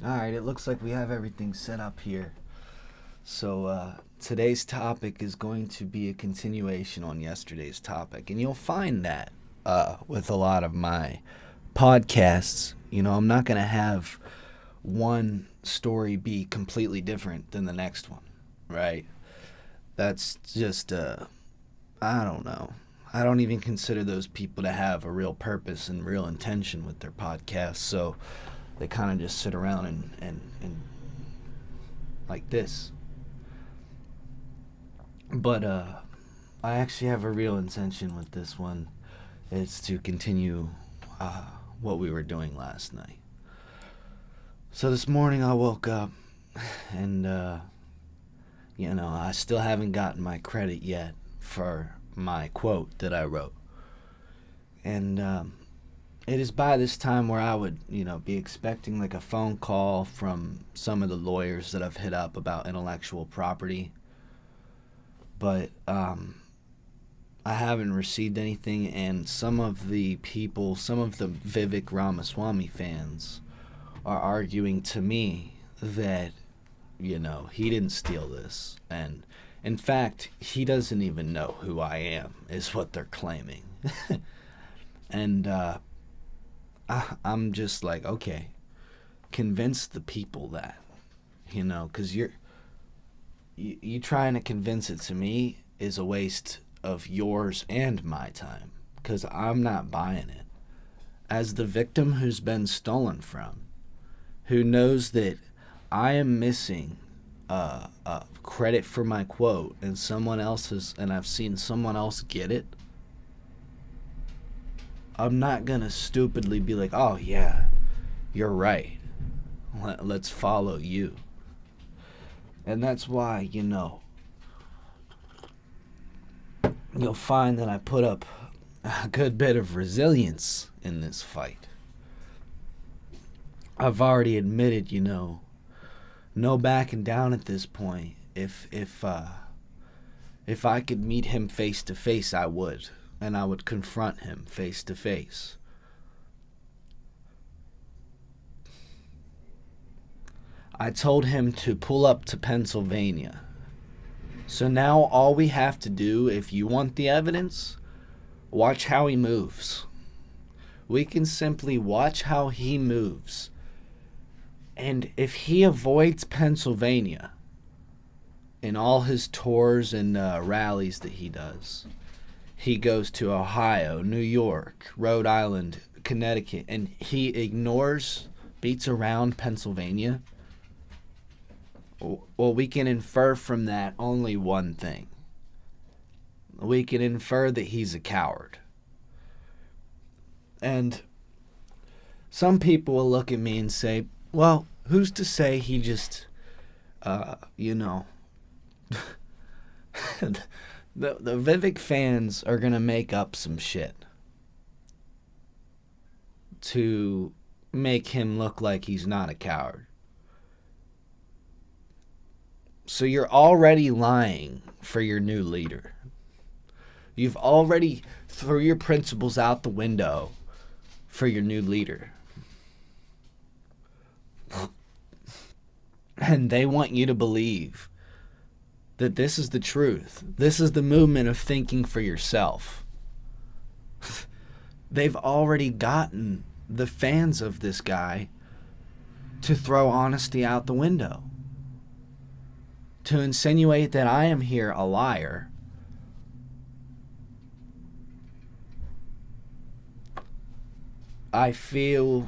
Alright, it looks like we have everything set up here. So, today's topic is going to be a continuation on yesterday's topic. And you'll find that with a lot of my podcasts. You know, I'm not going to have one story be completely different than the next one, right? That's just, I don't know. I don't even consider those people to have a real purpose and real intention with their podcasts. So they kind of just sit around and like this. But I actually have a real intention with this one. It's to continue what we were doing last night. So this morning I woke up and, I still haven't gotten my credit yet for my quote that I wrote. And it is by this time where I would, be expecting like a phone call from some of the lawyers that I've hit up about intellectual property. But I haven't received anything, and some of the Vivek Ramaswamy fans are arguing to me that, he didn't steal this. And in fact, he doesn't even know who I am, is what they're claiming. And I'm just like, okay, convince the people that, because you trying to convince it to me is a waste of yours and my time, because I'm not buying it. As the victim who's been stolen from, who knows that I am missing credit for my quote, and I've seen someone else get it, I'm not gonna stupidly be like, oh yeah, you're right, let's follow you. And that's why, you'll find that I put up a good bit of resilience in this fight. I've already admitted, no backing down at this point. If I could meet him face to face, I would, and I would confront him face to face. I told him to pull up to Pennsylvania. So now all we have to do, if you want the evidence, watch how he moves. We can simply watch how he moves. And if he avoids Pennsylvania in all his tours and rallies that he does, he goes to Ohio, New York, Rhode Island, Connecticut, and he beats around Pennsylvania, well, we can infer from that only one thing. We can infer that he's a coward. And some people will look at me and say, well, who's to say he just, the Vivek fans are going to make up some shit to make him look like he's not a coward. So you're already lying for your new leader. You've already threw your principles out the window for your new leader. And they want you to believe that this is the truth. This is the movement of thinking for yourself. They've already gotten the fans of this guy to throw honesty out the window. To insinuate that I am here a liar. I feel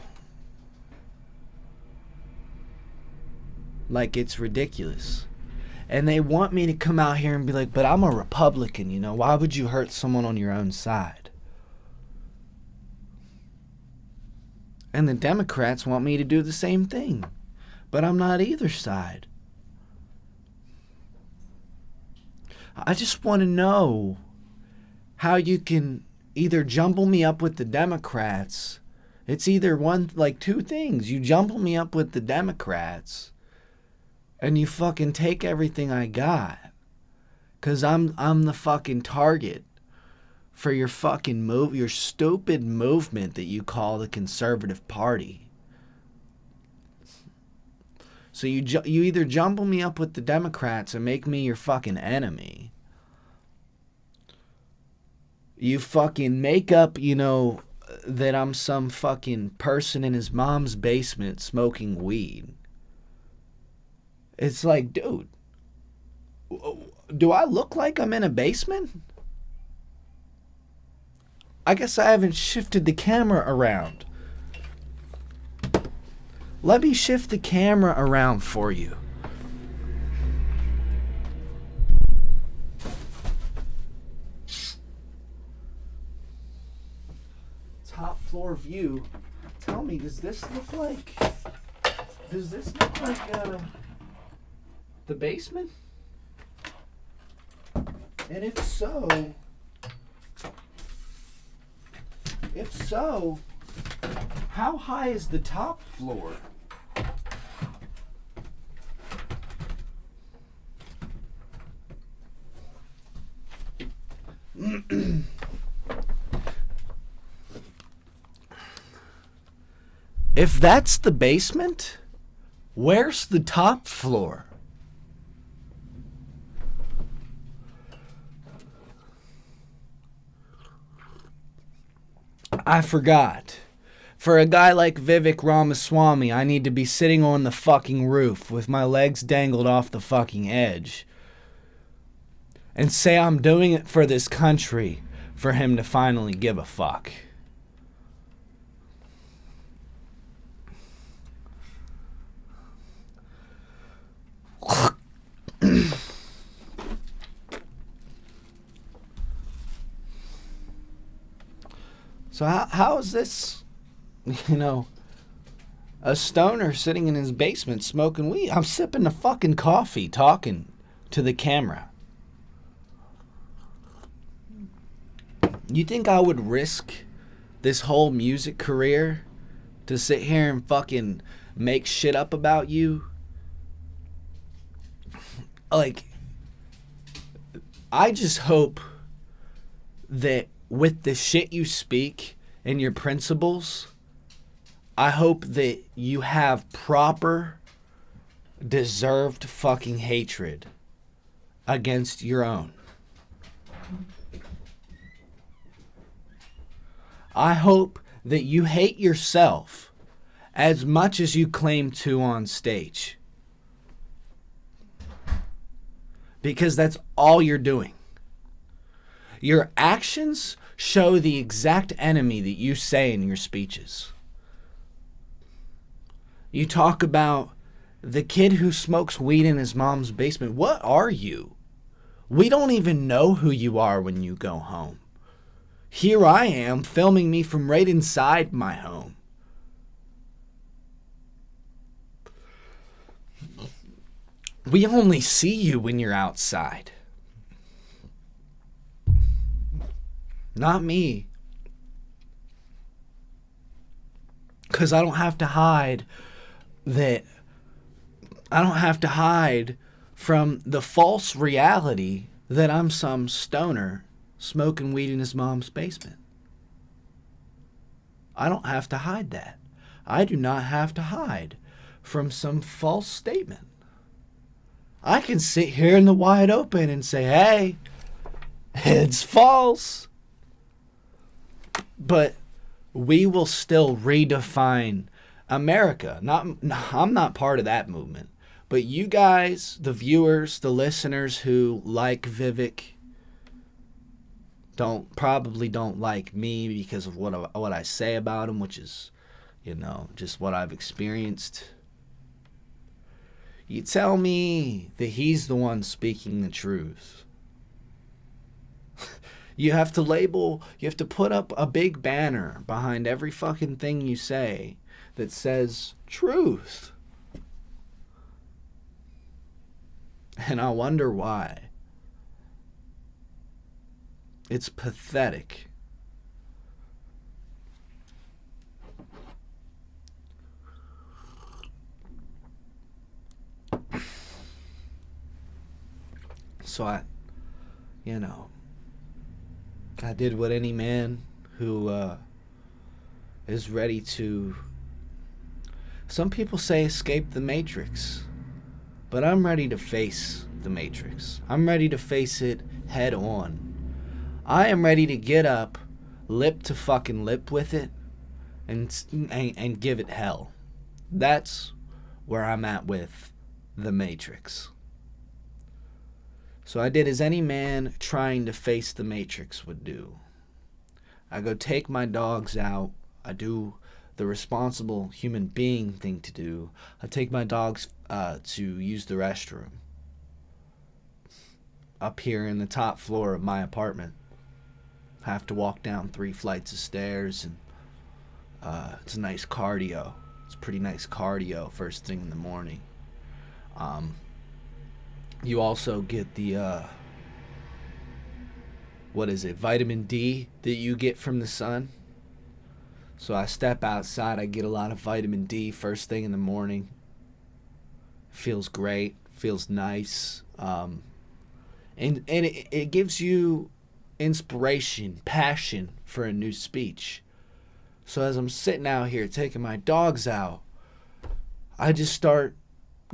like it's ridiculous. And they want me to come out here and be like, but I'm a Republican, why would you hurt someone on your own side? And the Democrats want me to do the same thing. But I'm not either side. I just want to know how you can either jumble me up with the Democrats. It's either two things. You jumble me up with the Democrats and you fucking take everything I got. 'Cause I'm the fucking target for your fucking your stupid movement that you call the Conservative Party. So you either jumble me up with the Democrats and make me your fucking enemy. You fucking make up, that I'm some fucking person in his mom's basement smoking weed. It's like, dude, do I look like I'm in a basement? I guess I haven't shifted the camera around. Let me shift the camera around for you. Top floor view. Tell me, does this look like the basement? And if so, how high is the top floor? If that's the basement, where's the top floor? I forgot. For a guy like Vivek Ramaswamy, I need to be sitting on the fucking roof with my legs dangled off the fucking edge and say I'm doing it for this country for him to finally give a fuck. So how is this, a stoner sitting in his basement smoking weed? I'm sipping the fucking coffee, talking to the camera. You think I would risk this whole music career to sit here and fucking make shit up about you? Like, I just hope that with the shit you speak and your principles, I hope that you have proper, deserved fucking hatred against your own. I hope that you hate yourself as much as you claim to on stage. Because that's all you're doing. Your actions show the exact enemy that you say in your speeches. You talk about the kid who smokes weed in his mom's basement. What are you? We don't even know who you are when you go home. Here I am filming me from right inside my home. We only see you when you're outside. Not me. Because I don't have to hide from the false reality that I'm some stoner smoking weed in his mom's basement. I don't have to hide that. I do not have to hide from some false statement. I can sit here in the wide open and say, hey, it's false. But we will still redefine America. I'm not part of that movement. But you guys, the viewers, the listeners who like Vivek, probably don't like me because of what I say about him, which is, just what I've experienced. You tell me that he's the one speaking the truth. You have to put up a big banner behind every fucking thing you say that says truth. And I wonder why. It's pathetic. So I did what any man who is ready to, some people say, escape the matrix. But I'm ready to face the Matrix. I'm ready to face it head on. I am ready to get up, lip to fucking lip with it, and give it hell. That's where I'm at with the Matrix. So I did as any man trying to face the Matrix would do. I go take my dogs out. I do the responsible human being thing to do. I take my dogs to use the restroom up here in the top floor of my apartment. Have to walk down 3 flights of stairs, and it's a nice cardio. It's pretty nice cardio first thing in the morning. You also get the vitamin D that you get from the sun. So I step outside, I get a lot of vitamin D first thing in the morning. Feels great, feels nice. And it gives you inspiration, passion for a new speech. So as I'm sitting out here taking my dogs out, I just start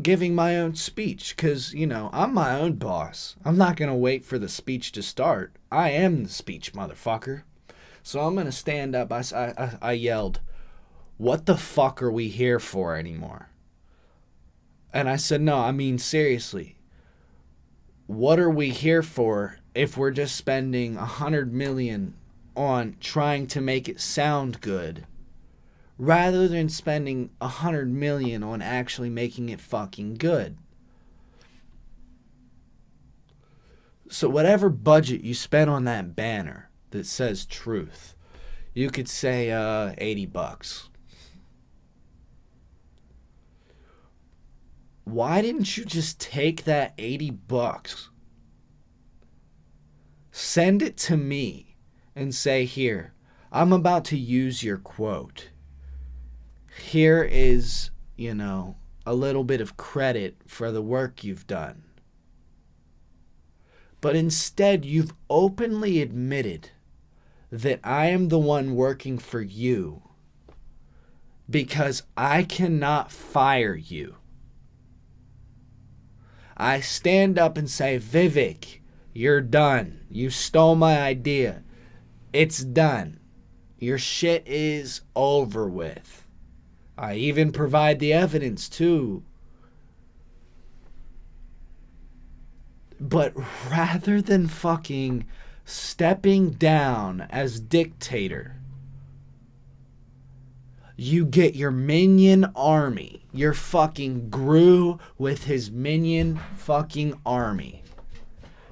giving my own speech, because, I'm my own boss. I'm not going to wait for the speech to start. I am the speech, motherfucker. So I'm going to stand up. I yelled, "What the fuck are we here for anymore?" And I said, no, I mean, seriously. What are we here for if we're just spending $100 million on trying to make it sound good, rather than spending $100 million on actually making it fucking good? So whatever budget you spend on that banner that says truth, you could say $80. Why didn't you just take that $80, send it to me, and say, here, I'm about to use your quote. Here is, a little bit of credit for the work you've done. But instead, you've openly admitted that I am the one working for you because I cannot fire you. I stand up and say, Vivek, you're done. You stole my idea. It's done. Your shit is over with. I even provide the evidence too. But rather than fucking stepping down as dictator, you get your minion army. Your fucking Gru with his minion fucking army.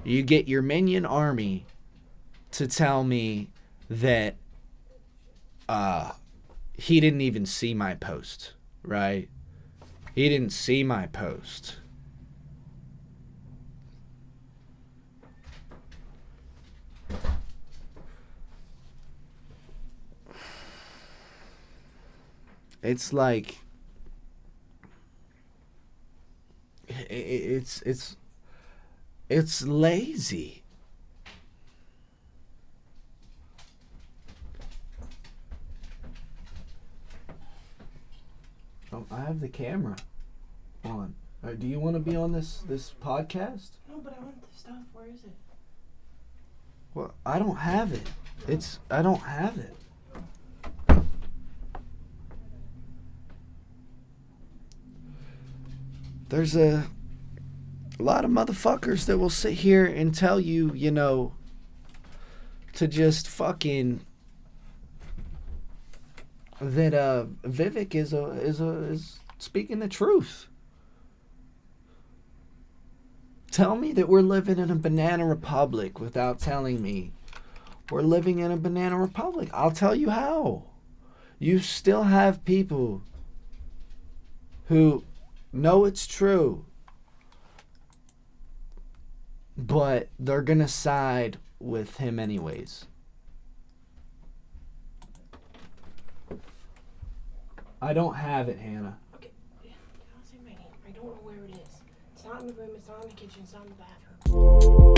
You get your minion army to tell me that he didn't even see my post, right? He didn't see my post. It's like it's lazy. Oh, I have the camera on. Do you want to be on this podcast? No, but I want the stuff. Where is it? Well, I don't have it. I don't have it. There's a lot of motherfuckers that will sit here and tell you, to just fucking that Vivek is speaking the truth. Tell me that we're living in a banana republic without telling me we're living in a banana republic. I'll tell you how. You still have people who know it's true, but they're gonna side with him anyways. I don't have it, Hannah. Okay, don't say my name. I don't know where it is. It's not in the room, it's not in the kitchen, it's not in the bathroom.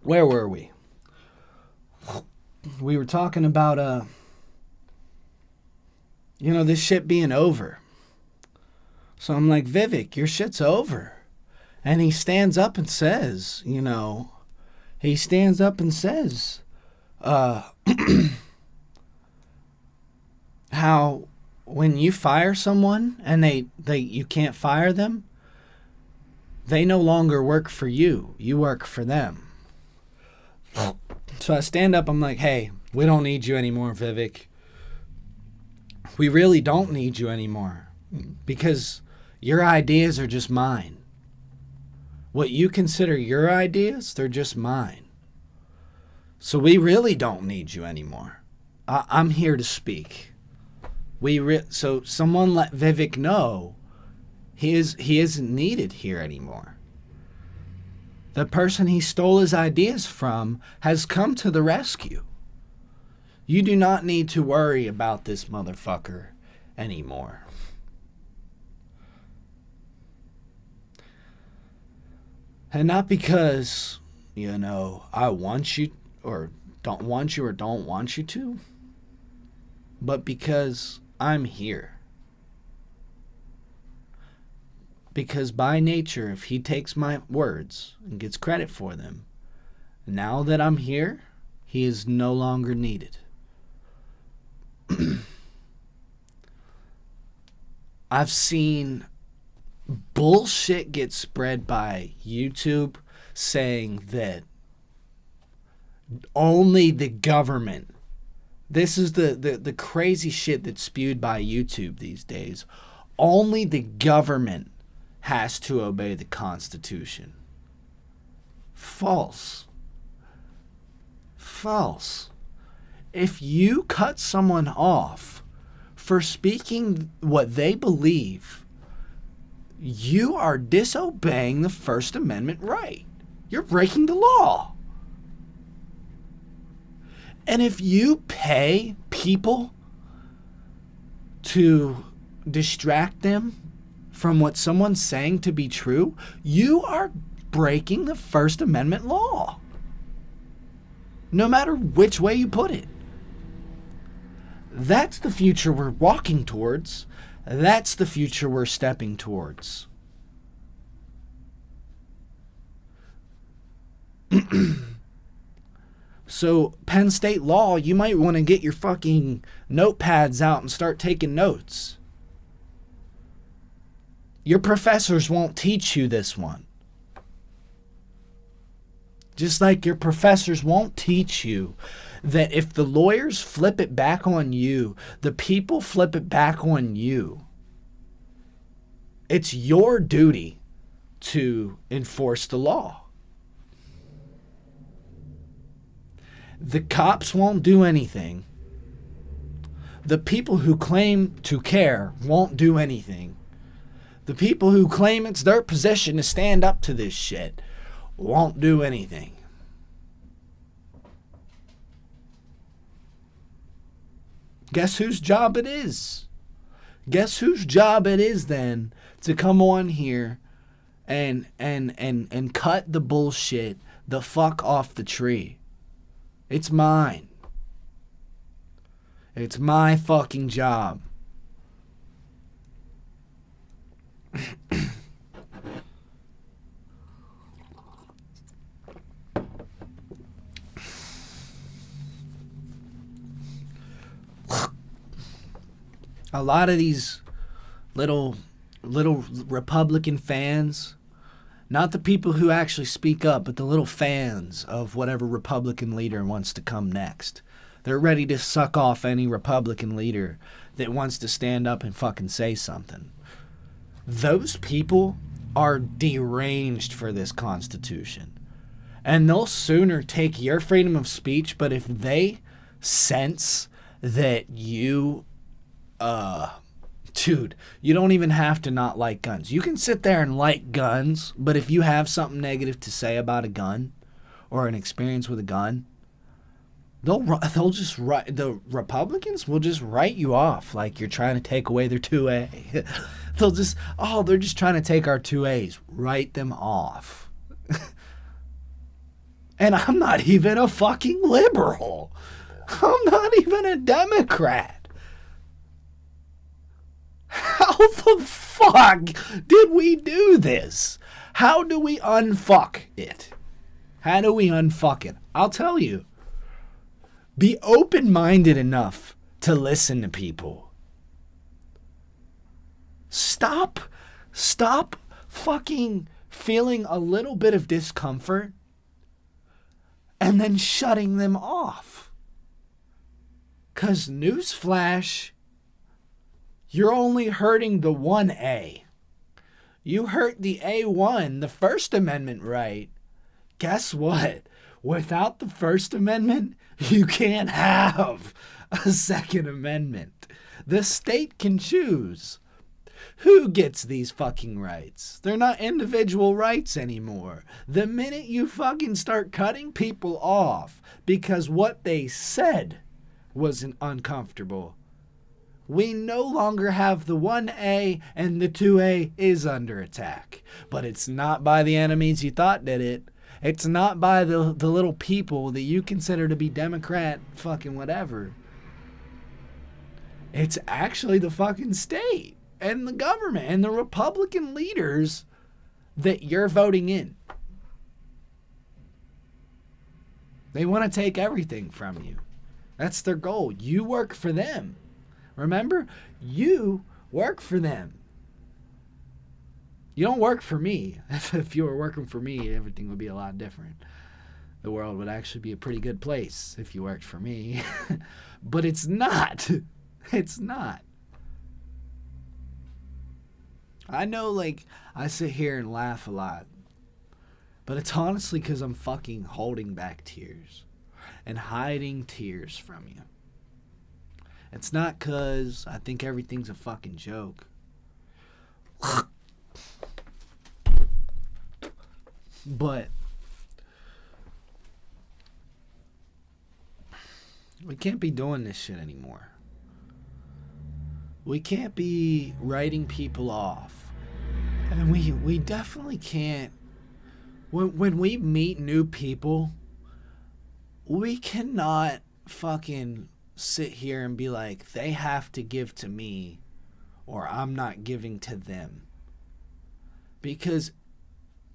Where were we? We were talking about, this shit being over. So I'm like, Vivek, your shit's over. And he stands up and says, how when you fire someone and you can't fire them, they no longer work for you. You work for them. So I stand up, I'm like, hey, we don't need you anymore, Vivek. We really don't need you anymore. Because your ideas are just mine. What you consider your ideas, they're just mine. So we really don't need you anymore. I'm here to speak. So someone let Vivek know he isn't needed here anymore. The person he stole his ideas from has come to the rescue. You do not need to worry about this motherfucker anymore. And not because, I want you or don't want you to, but because I'm here. Because by nature, if he takes my words and gets credit for them, now that I'm here, he is no longer needed. I've seen bullshit get spread by YouTube saying that only the government, this is the crazy shit that's spewed by YouTube these days, only the government has to obey the Constitution. False. If you cut someone off for speaking what they believe, you are disobeying the First Amendment right. You're breaking the law. And if you pay people to distract them from what someone's saying to be true, you are breaking the First Amendment law. No matter which way you put it. That's the future we're walking towards. That's the future we're stepping towards. So, Penn State law, you might want to get your fucking notepads out and start taking notes. Your professors won't teach you this one. Just like your professors won't teach you that if the lawyers flip it back on you, the people flip it back on you, it's your duty to enforce the law. The cops won't do anything. The people who claim to care won't do anything. The people who claim it's their position to stand up to this shit won't do anything. Guess whose job it is? Guess whose job it is then to come on here and cut the bullshit the fuck off the tree? It's mine. It's my fucking job. A lot of these little Republican fans, not the people who actually speak up, but the little fans of whatever Republican leader wants to come next. They're ready to suck off any Republican leader that wants to stand up and fucking say something. Those people are deranged for this Constitution. And they'll sooner take your freedom of speech, but if they sense that you, dude, you don't even have to not like guns. You can sit there and like guns, but if you have something negative to say about a gun or an experience with a gun, they'll just write, the Republicans will just write you off like you're trying to take away their 2A. They're just trying to take our 2As. Write them off. And I'm not even a fucking liberal. I'm not even a Democrat. How the fuck did we do this? How do we unfuck it? How do we unfuck it? I'll tell you. Be open-minded enough to listen to people. Stop fucking feeling a little bit of discomfort and then shutting them off. 'Cause newsflash, you're only hurting the 1A. You hurt the A1, the First Amendment right. Guess what? Without the First Amendment, you can't have a Second Amendment. The state can choose. Who gets these fucking rights? They're not individual rights anymore. The minute you fucking start cutting people off because what they said wasn't uncomfortable, we no longer have the 1A, and the 2A is under attack. But it's not by the enemies you thought did it. It's not by the little people that you consider to be Democrat fucking whatever. It's actually the fucking state and the government and the Republican leaders that you're voting in. They want to take everything from you. That's their goal. You work for them. Remember? You work for them. You don't work for me. If you were working for me, everything would be a lot different. The world would actually be a pretty good place if you worked for me. But it's not. It's not. I know, like, I sit here and laugh a lot. But it's honestly because I'm fucking holding back tears. And hiding tears from you. It's not because I think everything's a fucking joke. But we can't be doing this shit anymore. We can't be writing people off. And we definitely can't. When we meet new people, we cannot fucking sit here and be like, they have to give to me or I'm not giving to them. Because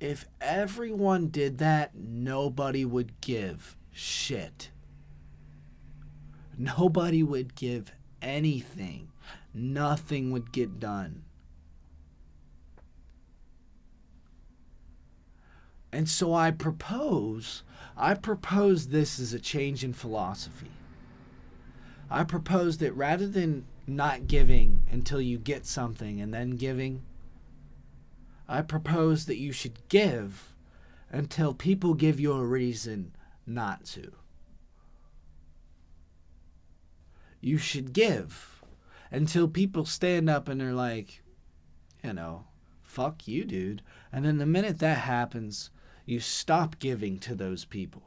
if everyone did that, nobody would give shit. Nobody would give anything. Nothing would get done. And so I propose this as a change in philosophy. I propose that rather than not giving until you get something and then giving, I propose that you should give until people give you a reason not to. You should give until people stand up and they're like, fuck you, dude. And then the minute that happens, you stop giving to those people.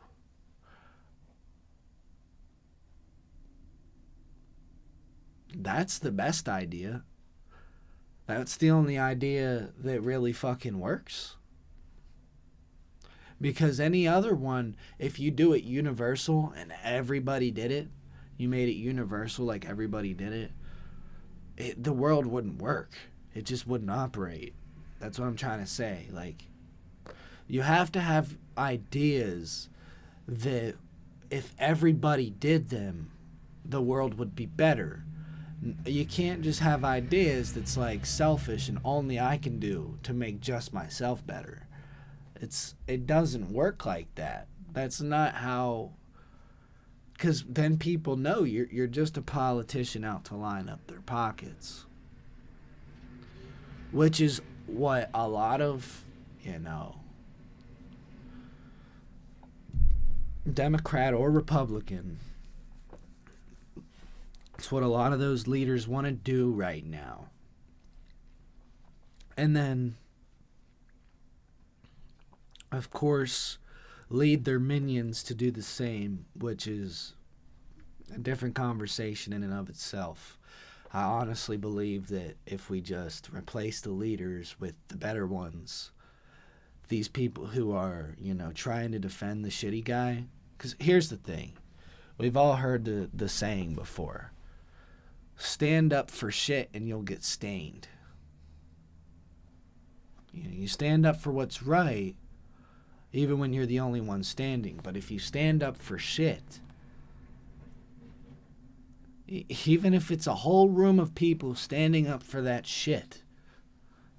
That's the best idea. That's the only idea that really fucking works. Because any other one, if you do it universal and everybody did it, you made it universal like everybody did it, the world wouldn't work. It just wouldn't operate. That's what I'm trying to say. Like, you have to have ideas that if everybody did them, the world would be better. You can't just have ideas that's like selfish and only I can do to make just myself better. It doesn't work like that. That's not how. Because then people know you're just a politician out to line up their pockets. Which is what a lot of, Democrat or Republican, it's what a lot of those leaders want to do right now. And then, of course, lead their minions to do the same, which is a different conversation in and of itself. I honestly believe that if we just replace the leaders with the better ones, these people who are, trying to defend the shitty guy. Because here's the thing. We've all heard the saying before. Stand up for shit and you'll get stained. You stand up for what's right, even when you're the only one standing. But if you stand up for shit, even if it's a whole room of people standing up for that shit,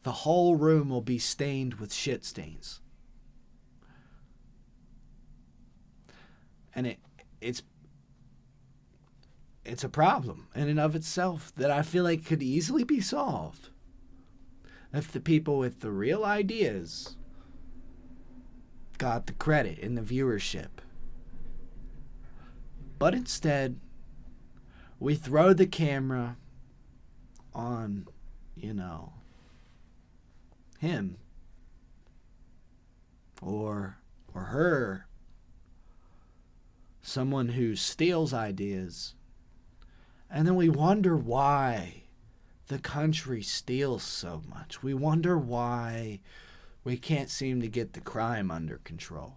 the whole room will be stained with shit stains. And it's a problem in and of itself that I feel like could easily be solved if the people with the real ideas got the credit and the viewership. But instead, we throw the camera on, him or her, someone who steals ideas, and then we wonder why the country steals so much. We wonder why we can't seem to get the crime under control.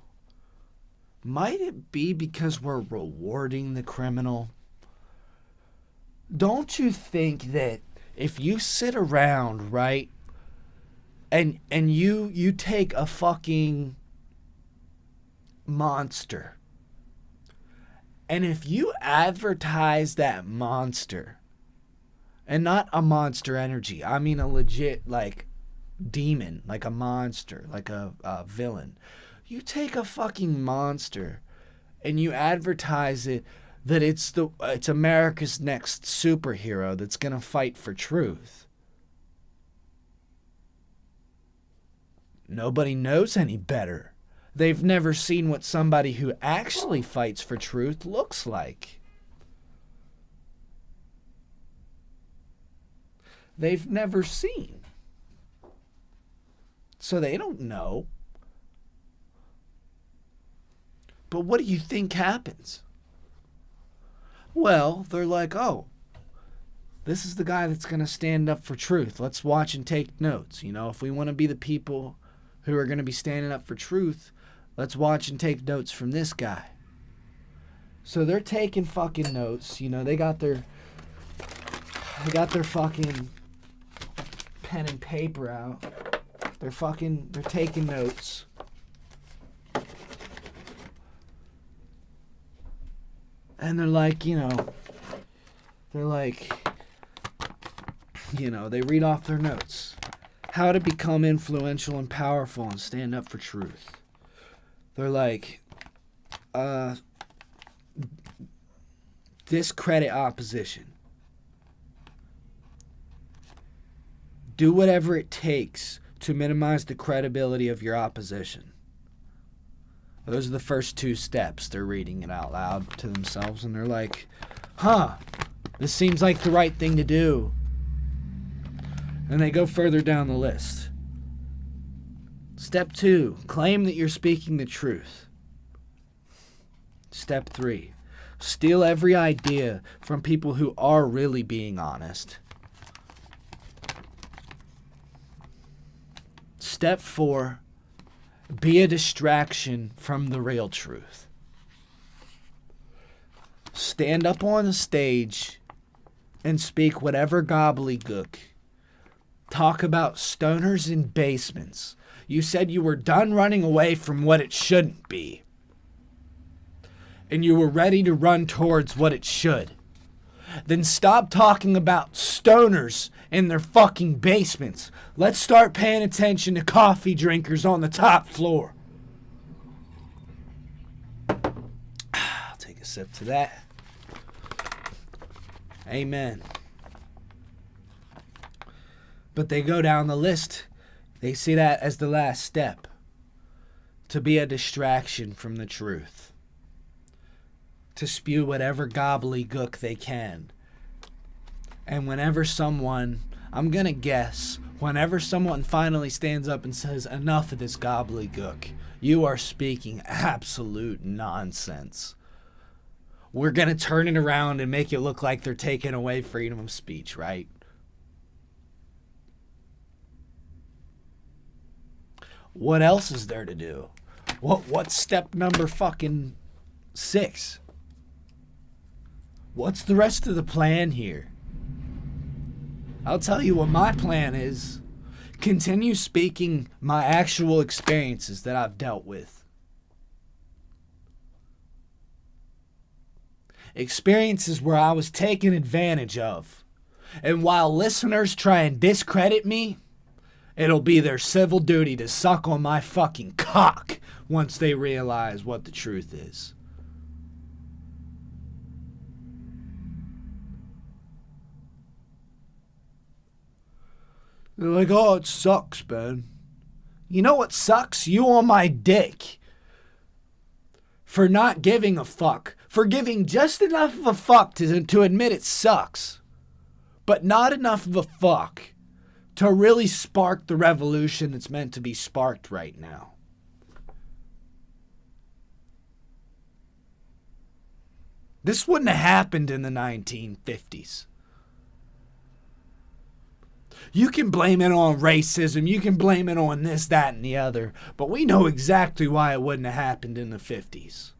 Might it be because we're rewarding the criminal? Don't you think that if you sit around, right, and you take a fucking monster, and if you advertise that monster, and not a Monster Energy, I mean a legit, demon, like a monster, like a villain. You take a fucking monster and you advertise it that it's America's next superhero that's gonna fight for truth. Nobody knows any better. They've never seen what somebody who actually fights for truth looks like. They've never seen. So they don't know. But what do you think happens? Well, they're like, oh, this is the guy that's going to stand up for truth. Let's watch and take notes. If we want to be the people who are going to be standing up for truth, let's watch and take notes from this guy. So they're taking fucking notes. They got their fucking pen and paper out. They're taking notes. And they're like, they read off their notes. How to become influential and powerful and stand up for truth. They're like, discredit opposition. Do whatever it takes to minimize the credibility of your opposition. Those are the first two steps. They're reading it out loud to themselves, and they're like, this seems like the right thing to do. And they go further down the list. Step 2, claim that you're speaking the truth. Step 3, steal every idea from people who are really being honest. Step 4, be a distraction from the real truth. Stand up on the stage and speak whatever gobbledygook. Talk about stoners in basements. You said you were done running away from what it shouldn't be. And you were ready to run towards what it should. Then stop talking about stoners in their fucking basements. Let's start paying attention to coffee drinkers on the top floor. I'll take a sip to that. Amen. But they go down the list. They see that as the last step. To be a distraction from the truth. To spew whatever gobbledygook they can. And whenever someone, I'm gonna guess, whenever someone finally stands up and says, enough of this gobbledygook, you are speaking absolute nonsense. We're gonna turn it around and make it look like they're taking away freedom of speech, right? What else is there to do? What's step number fucking 6? What's the rest of the plan here? I'll tell you what my plan is. Continue speaking my actual experiences that I've dealt with. Experiences where I was taken advantage of. And while listeners try and discredit me, it'll be their civil duty to suck on my fucking cock once they realize what the truth is. They're like, oh, it sucks, man. You know what sucks? You on my dick. For not giving a fuck. For giving just enough of a fuck to admit it sucks. But not enough of a fuck to really spark the revolution that's meant to be sparked right now. This wouldn't have happened in the 1950s. You can blame it on racism, you can blame it on this, that, and the other, but we know exactly why it wouldn't have happened in the 50s.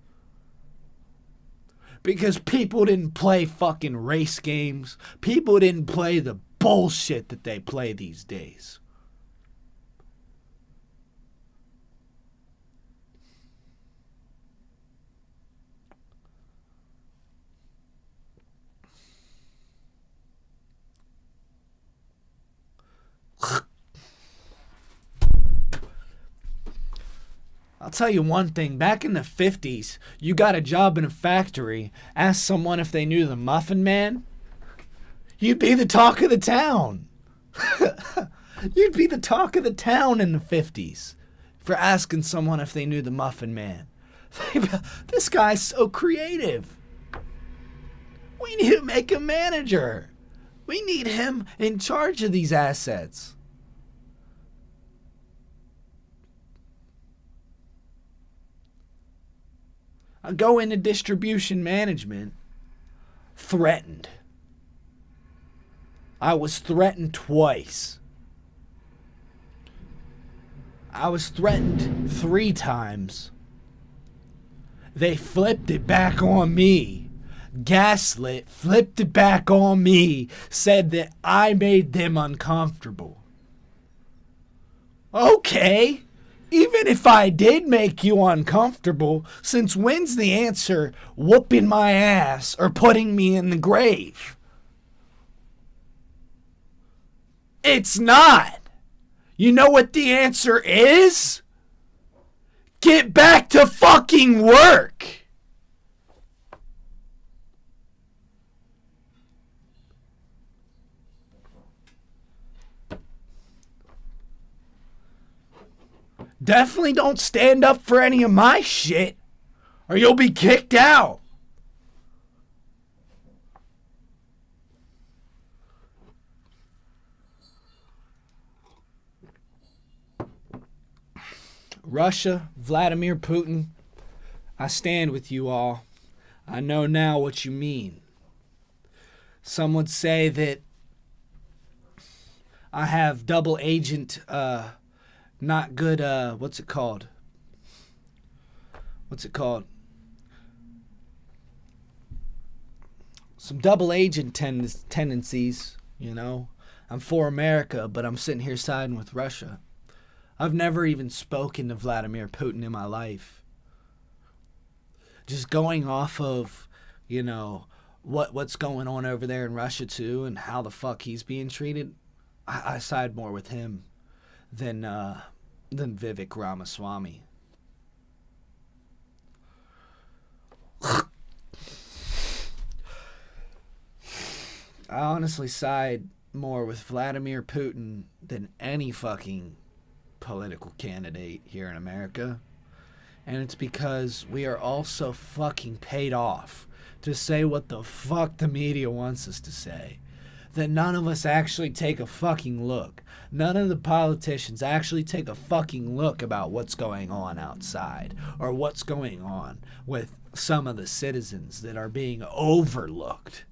Because people didn't play fucking race games. People didn't play the bullshit that they play these days. I'll tell you one thing, back in the 50s, you got a job in a factory, ask someone if they knew the Muffin Man, you'd be the talk of the town. You'd be the talk of the town in the 50s for asking someone if they knew the Muffin Man. This guy's so creative. We need to make him manager. We need him in charge of these assets. I go into distribution management, threatened. I was threatened twice. I was threatened 3 times. They flipped it back on me. Gaslit, flipped it back on me, said that I made them uncomfortable. Okay. Even if I did make you uncomfortable, since when's the answer whooping my ass or putting me in the grave? It's not. You know what the answer is? Get back to fucking work. Definitely don't stand up for any of my shit, or you'll be kicked out. Russia, Vladimir Putin, I stand with you all. I know now what you mean. Some would say that I have double agent, not good, what's it called? Some double agent tendencies, you know. I'm for America, but I'm sitting here siding with Russia. I've never even spoken to Vladimir Putin in my life. Just going off of, you know, what's going on over there in Russia too and how the fuck he's being treated, I side more with him than Vivek Ramaswamy. I honestly side more with Vladimir Putin than any fucking political candidate here in America. And it's because we are all so fucking paid off to say what the fuck the media wants us to say that none of us actually take a fucking look. None of the politicians actually take a fucking look about what's going on outside or what's going on with some of the citizens that are being overlooked.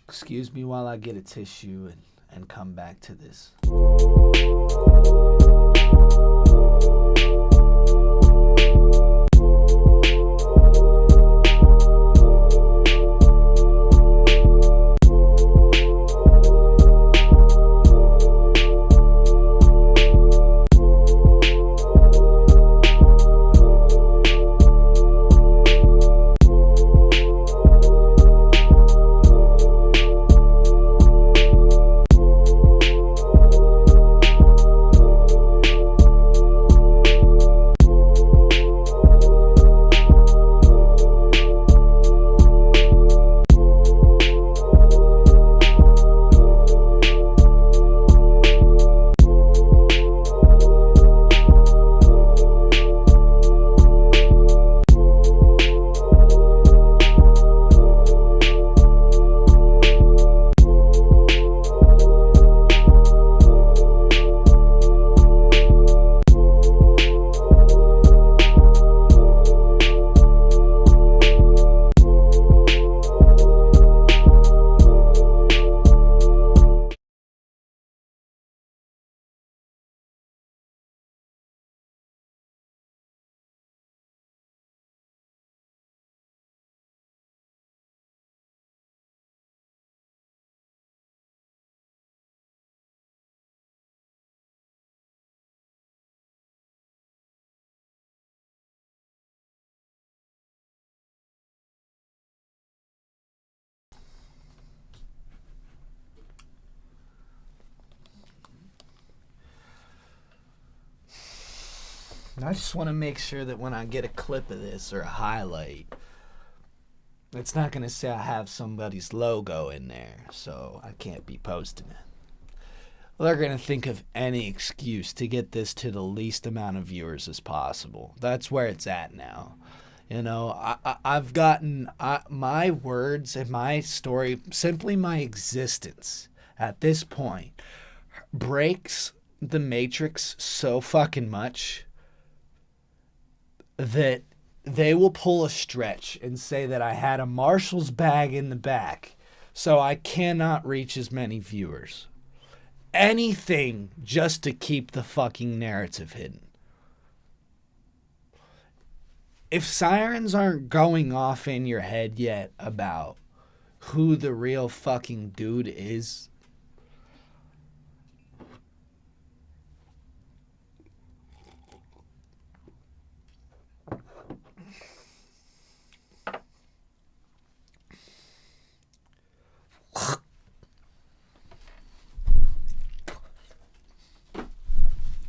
Excuse me while I get a tissue and come back to this. I just want to make sure that when I get a clip of this or a highlight, it's not going to say I have somebody's logo in there, so I can't be posting it. Well, they're going to think of any excuse to get this to the least amount of viewers as possible. That's where it's at now. You know, I've gotten my words and my story, simply my existence at this point, breaks the matrix so fucking much that they will pull a stretch and say that I had a Marshall's bag in the back, so I cannot reach as many viewers. Anything just to keep the fucking narrative hidden. If sirens aren't going off in your head yet about who the real fucking dude is,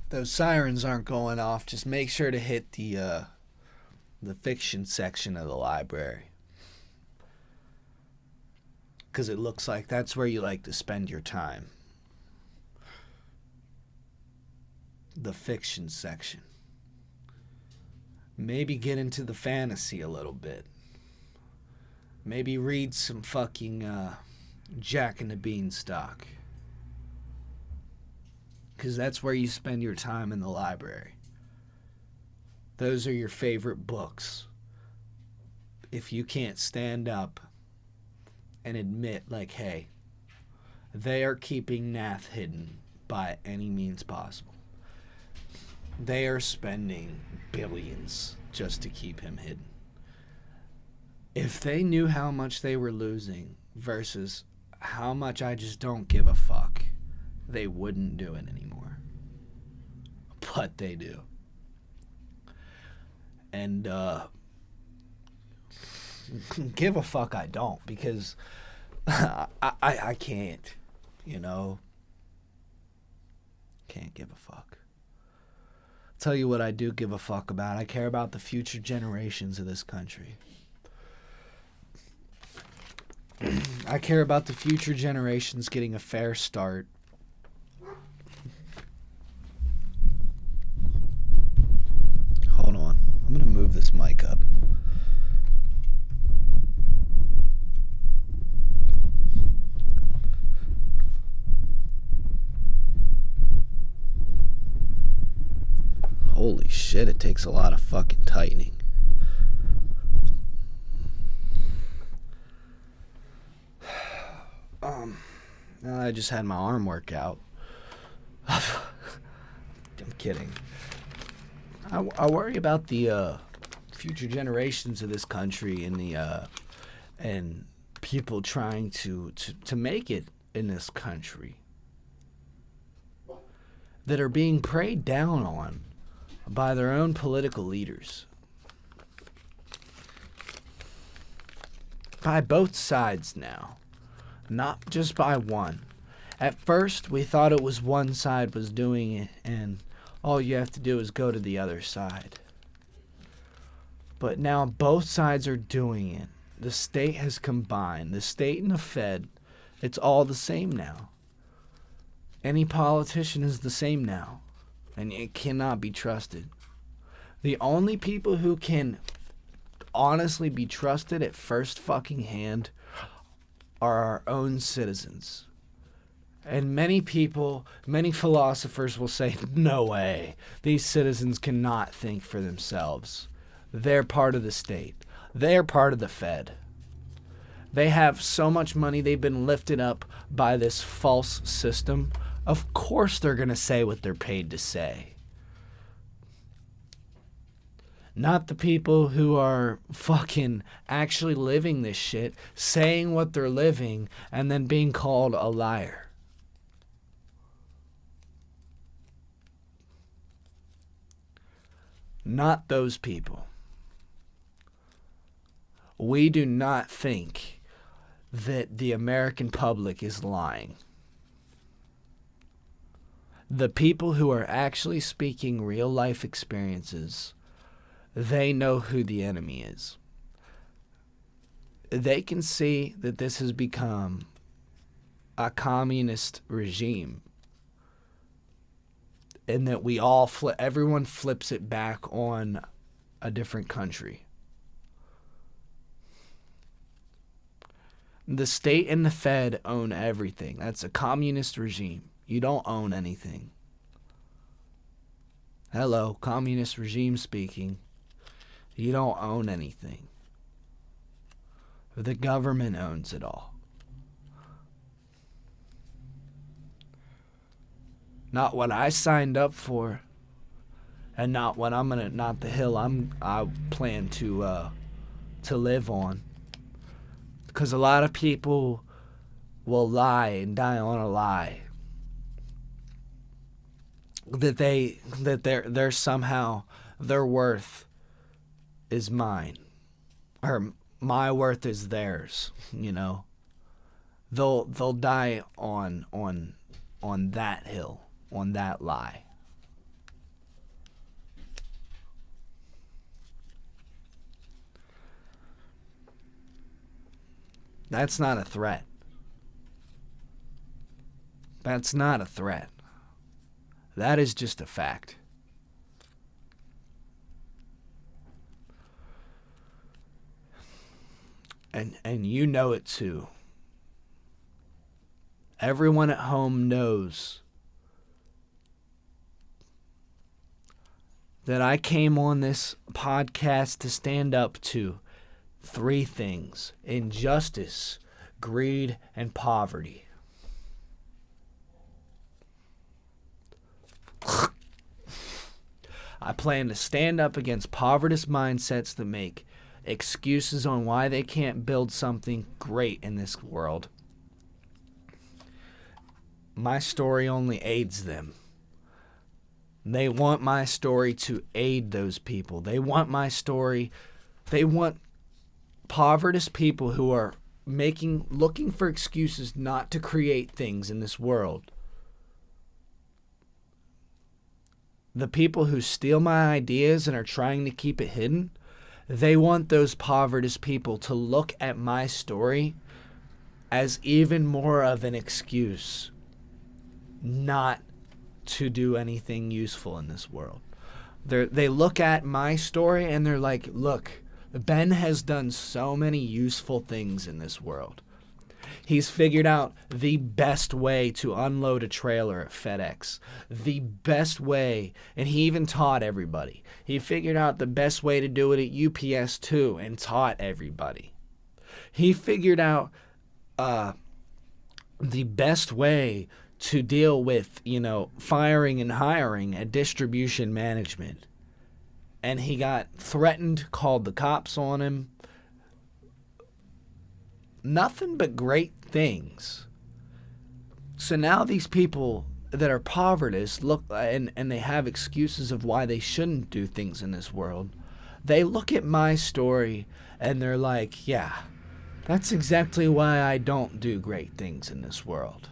those sirens aren't going off, just make sure to hit the fiction section of the library. Because it looks like that's where you like to spend your time. The fiction section. Maybe get into the fantasy a little bit. Maybe read some fucking Jack and the Beanstalk. Because that's where you spend your time in the library. Those are your favorite books. If you can't stand up and admit, like, hey, they are keeping Nath hidden by any means possible. They are spending billions just to keep him hidden. If they knew how much they were losing versus how much I just don't give a fuck, they wouldn't do it anymore. But they do. And give a fuck I don't, because I can't, you know. Can't give a fuck. Tell you what I do give a fuck about. I care about the future generations of this country. I care about the future generations getting a fair start. Hold on. I'm going to move this mic up. Holy shit, it takes a lot of fucking tightening. I just had my arm workout. I'm kidding. I worry about the future generations of this country and people trying to make it in this country that are being preyed down on by their own political leaders. By both sides now, not just by one. At first, we thought it was one side was doing it, and all you have to do is go to the other side. But now both sides are doing it. The state has combined. The state and the Fed, it's all the same now. Any politician is the same now, and it cannot be trusted. The only people who can honestly be trusted at first fucking hand are our own citizens. And many people, many philosophers will say, no way, these citizens cannot think for themselves. They're part of the state. They're part of the Fed. They have so much money, they've been lifted up by this false system. Of course they're going to say what they're paid to say. Not the people who are fucking actually living this shit, saying what they're living, and then being called a liar. Not those people. We do not think that the American public is lying. The people who are actually speaking real life experiences, they know who the enemy is. They can see that this has become a communist regime, and that we all everyone flips it back on a different country. The state and the Fed own everything. That's a communist regime. You don't own anything. Hello, communist regime speaking. You don't own anything. The government owns it all. Not what I signed up for, and not what not the hill I plan to live on. Because a lot of people will lie and die on a lie. That they're somehow their worth is mine, or my worth is theirs. You know, they'll die on that hill, on that lie. That's not a threat. That's not a threat. That is just a fact. And you know it too. Everyone at home knows that I came on this podcast to stand up to 3 things: injustice, greed, and poverty. I plan to stand up against povertist mindsets that make excuses on why they can't build something great in this world. My story only aids them. They want my story to aid those people. They want my story. They want povertist people who are looking for excuses not to create things in this world. The people who steal my ideas and are trying to keep it hidden, they want those povertist people to look at my story as even more of an excuse not to do anything useful in this world. They look at my story and they're like, look, Ben has done so many useful things in this world. He's figured out the best way to unload a trailer at FedEx. The best way, and he even taught everybody. He figured out the best way to do it at UPS too, and taught everybody. He figured out the best way to deal with, firing and hiring at distribution management. And he got threatened, called the cops on him. Nothing but great things. So now these people that are povertists look and they have excuses of why they shouldn't do things in this world. They look at my story and they're like, yeah, that's exactly why I don't do great things in this world.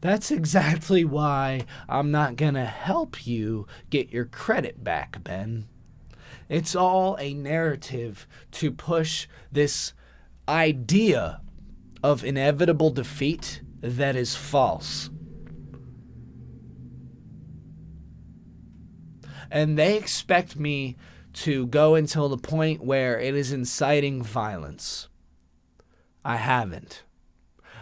That's exactly why I'm not going to help you get your credit back, Ben. It's all a narrative to push this idea of inevitable defeat that is false. And they expect me to go until the point where it is inciting violence. I haven't.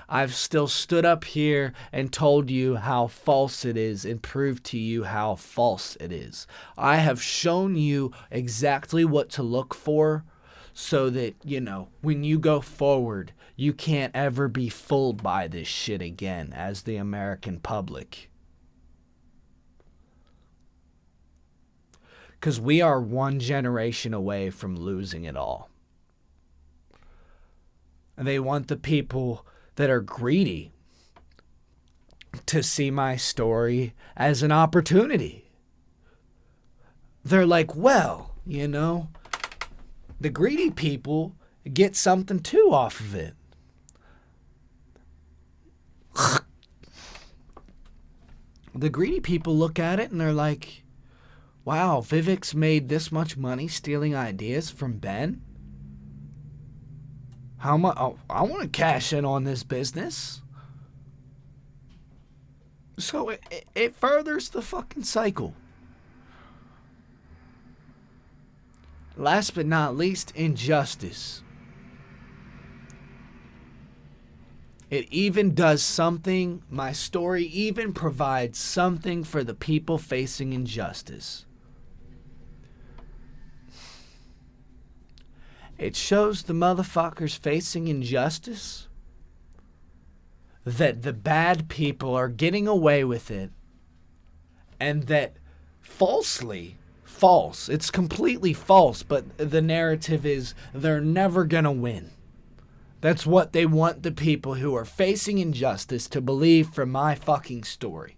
I've still stood up here and told you how false it is and proved to you how false it is. I have shown you exactly what to look for so that, when you go forward, you can't ever be fooled by this shit again as the American public. Because we are one generation away from losing it all. And they want the people that are greedy to see my story as an opportunity. They're like, well, the greedy people get something too off of it. The greedy people look at it and they're like, wow, Vivek's made this much money stealing ideas from Ben? How much? Oh, I want to cash in on this business. So it furthers the fucking cycle. Last but not least, injustice. It even does something, my story even provides something for the people facing injustice. It shows the motherfuckers facing injustice that the bad people are getting away with it, and that false, it's completely false, but the narrative is they're never gonna win. That's what they want the people who are facing injustice to believe from my fucking story.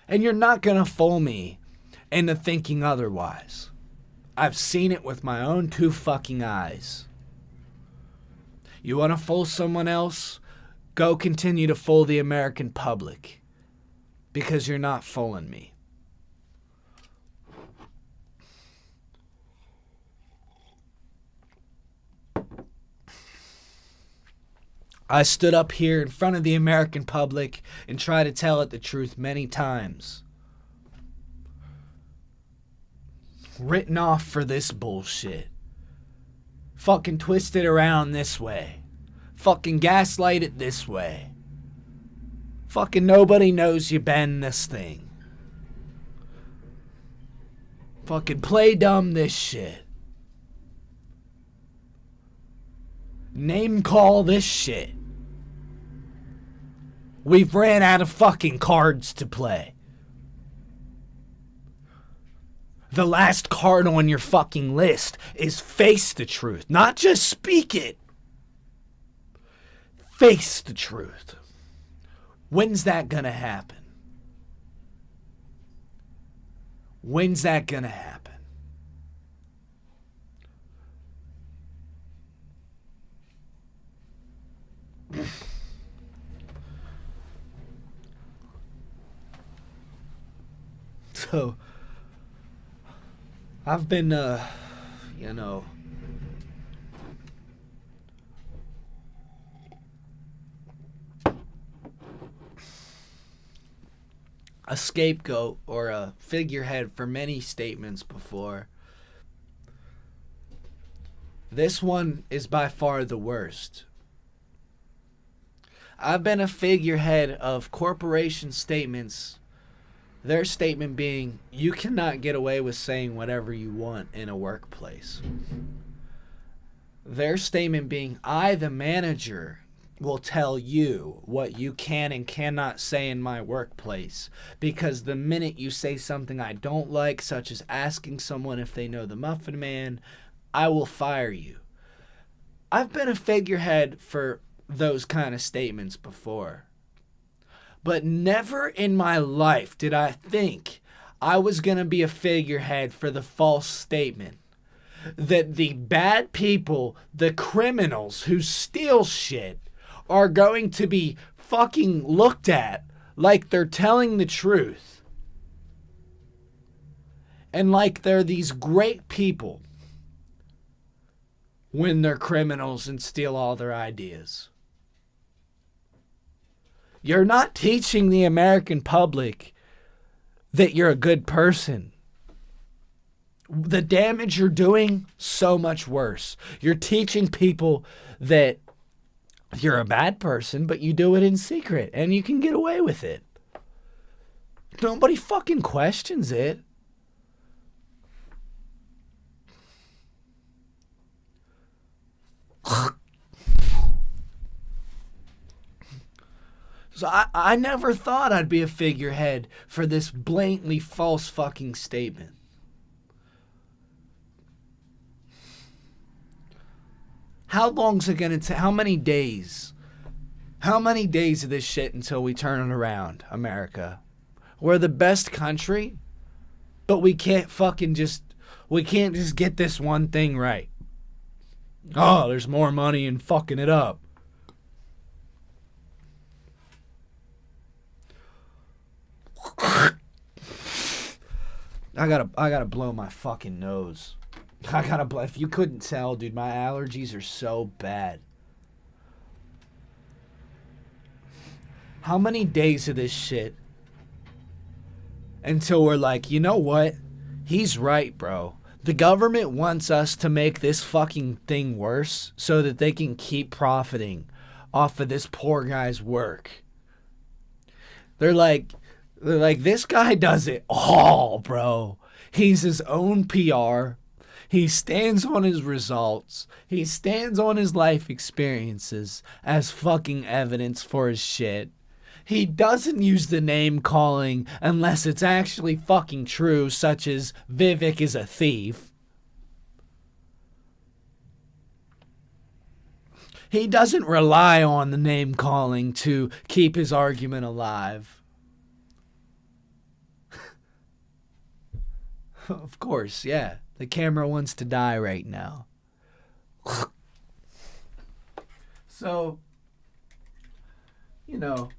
And you're not gonna fool me into thinking otherwise. I've seen it with my own two fucking eyes. You want to fool someone else? Go continue to fool the American public. Because you're not fooling me. I stood up here in front of the American public and tried to tell it the truth many times. Written off for this bullshit. Fucking twist it around this way. Fucking gaslight it this way. Fucking nobody knows you bend this thing. Fucking play dumb this shit. Name call this shit. We've ran out of fucking cards to play. The last card on your fucking list is face the truth. Not just speak it. Face the truth. When's that gonna happen? When's that gonna happen? So I've been, a scapegoat or a figurehead for many statements before. This one is by far the worst. I've been a figurehead of corporation statements. Their statement being, you cannot get away with saying whatever you want in a workplace. Their statement being, I, the manager, will tell you what you can and cannot say in my workplace. Because the minute you say something I don't like, such as asking someone if they know the Muffin Man, I will fire you. I've been a figurehead for those kind of statements before. But never in my life did I think I was going to be a figurehead for the false statement that the bad people, the criminals who steal shit, are going to be fucking looked at like they're telling the truth. And like they're these great people when they're criminals and steal all their ideas. You're not teaching the American public that you're a good person. The damage you're doing, so much worse. You're teaching people that you're a bad person, but you do it in secret and you can get away with it. Nobody fucking questions it. So I never thought I'd be a figurehead for this blatantly false fucking statement. How long's it gonna take? How many days? How many days of this shit until we turn it around, America? We're the best country, but we can't just get this one thing right. Oh, there's more money in fucking it up. I gotta blow my fucking nose. If you couldn't tell, dude, my allergies are so bad. How many days of this shit until we're like, you know what? He's right, bro. The government wants us to make this fucking thing worse so that they can keep profiting off of this poor guy's work. They're like, this guy does it all, bro. He's his own PR. He stands on his results. He stands on his life experiences as fucking evidence for his shit. He doesn't use the name calling unless it's actually fucking true, such as Vivek is a thief. He doesn't rely on the name calling to keep his argument alive. Of course, yeah. The camera wants to die right now. So, you know.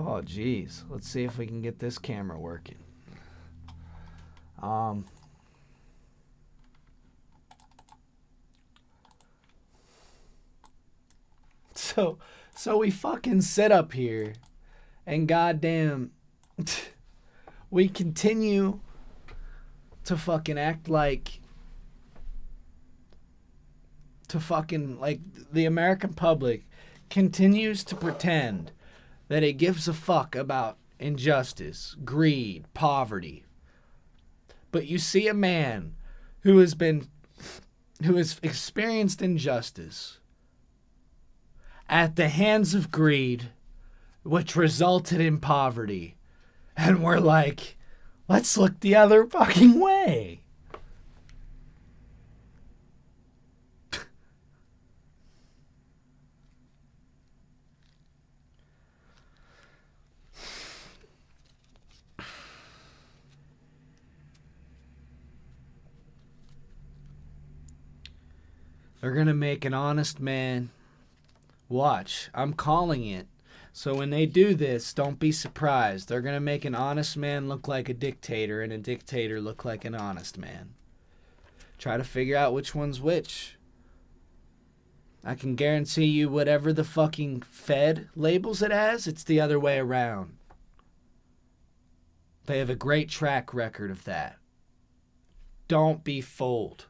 Oh, geez. Let's see if we can get this camera working. So we fucking sit up here and goddamn we continue to fucking act like the American public continues to pretend that it gives a fuck about injustice, greed, poverty. But you see a man who has experienced injustice at the hands of greed, which resulted in poverty. And we're like, let's look the other fucking way. They're going to make an honest man. Watch, I'm calling it. So when they do this, don't be surprised. They're going to make an honest man look like a dictator and a dictator look like an honest man. Try to figure out which one's which. I can guarantee you whatever the fucking Fed labels it as, it's the other way around. They have a great track record of that. Don't be fooled.